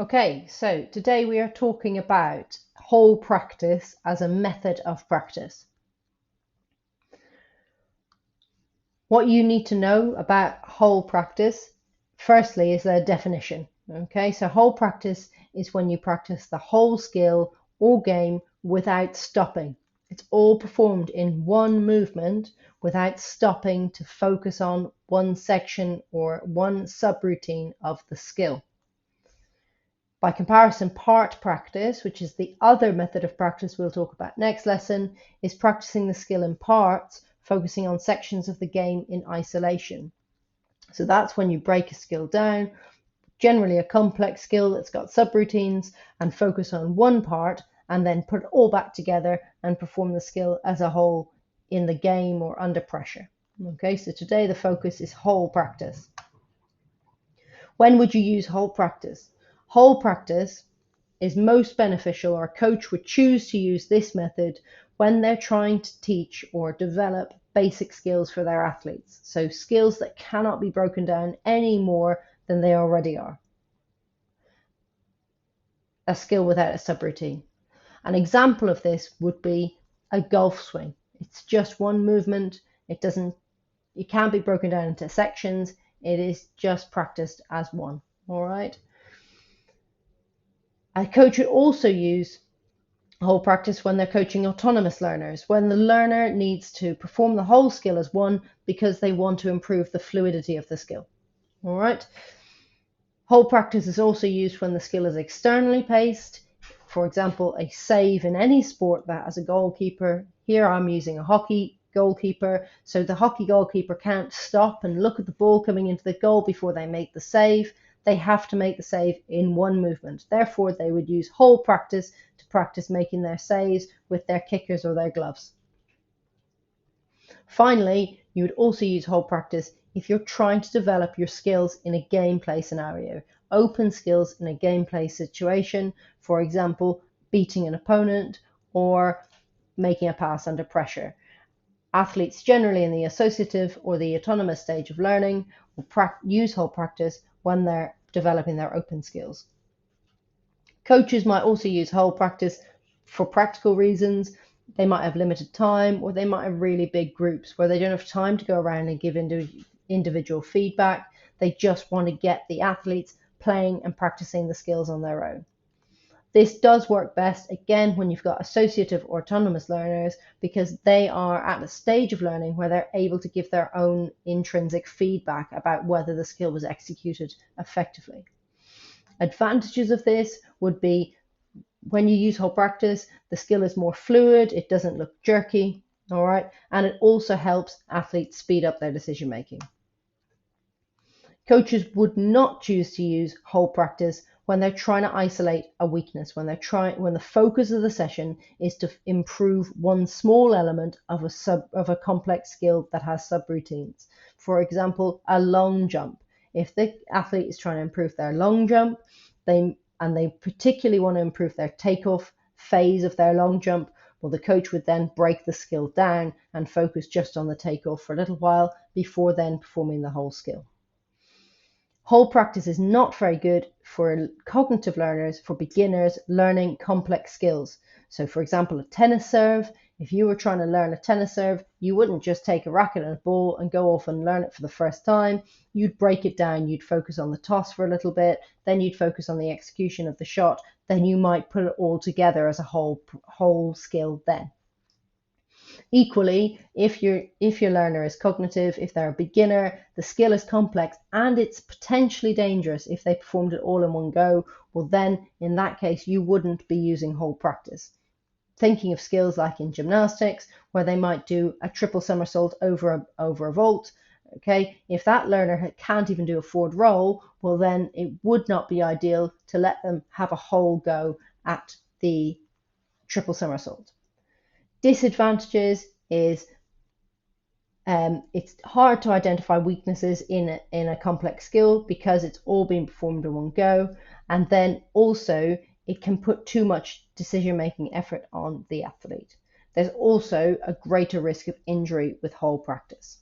Okay, so today we are talking about whole practice as a method of practice. What you need to know about whole practice, firstly, is their definition. Okay, so whole practice is when you practice the whole skill or game without stopping. It's all performed in one movement without stopping to focus on one section or one subroutine of the skill. By comparison, part practice, which is the other method of practice we'll talk about next lesson, is practicing the skill in parts, focusing on sections of the game in isolation. So that's when you break a skill down, generally a complex skill that's got subroutines, and focus on one part and then put it all back together and perform the skill as a whole in the game or under pressure. Okay, so today the focus is whole practice. When would you use whole practice? Whole practice is most beneficial, or a coach would choose to use this method when they're trying to teach or develop basic skills for their athletes. So skills that cannot be broken down any more than they already are. A skill without a subroutine. An example of this would be a golf swing. It's just one movement. It can't be broken down into sections. It is just practiced as one. All right. A coach would also use whole practice when they're coaching autonomous learners, when the learner needs to perform the whole skill as one because they want to improve the fluidity of the skill. All right. Whole practice is also used when the skill is externally paced. For example, a save in any sport that has a goalkeeper. Here I'm using a hockey goalkeeper. So the hockey goalkeeper can't stop and look at the ball coming into the goal before they make the save. They have to make the save in one movement. Therefore, they would use whole practice to practice making their saves with their kickers or their gloves. Finally, you would also use whole practice if you're trying to develop your skills in a gameplay scenario. Open skills in a gameplay situation, for example, beating an opponent or making a pass under pressure. Athletes generally in the associative or the autonomous stage of learning will use whole practice when they're developing their open skills. Coaches might also use whole practice for practical reasons. They might have limited time, or they might have really big groups where they don't have time to go around and give individual feedback. They just want to get the athletes playing and practicing the skills on their own. This does work best, again, when you've got associative or autonomous learners, because they are at a stage of learning where they're able to give their own intrinsic feedback about whether the skill was executed effectively. Advantages of this would be when you use whole practice, the skill is more fluid, it doesn't look jerky, all right, and it also helps athletes speed up their decision making. Coaches would not choose to use whole practice when they're trying to isolate a weakness, when the focus of the session is to improve one small element of a complex skill that has subroutines. For example, a long jump. If the athlete is trying to improve their long jump, they particularly want to improve their takeoff phase of their long jump, well, the coach would then break the skill down and focus just on the takeoff for a little while before then performing the whole skill. Whole practice is not very good for cognitive learners, for beginners learning complex skills. So for example, a tennis serve, if you were trying to learn a tennis serve, you wouldn't just take a racket and a ball and go off and learn it for the first time. You'd break it down, you'd focus on the toss for a little bit, then you'd focus on the execution of the shot, then you might put it all together as a whole skill then. Equally, if your learner is cognitive, if they're a beginner, the skill is complex and it's potentially dangerous if they performed it all in one go, well then in that case you wouldn't be using whole practice. Thinking of skills like in gymnastics where they might do a triple somersault over a vault, okay, if that learner can't even do a forward roll, well then it would not be ideal to let them have a whole go at the triple somersault. Disadvantages is it's hard to identify weaknesses in a complex skill because it's all being performed in one go, and then also it can put too much decision-making effort on the athlete. There's also a greater risk of injury with whole practice.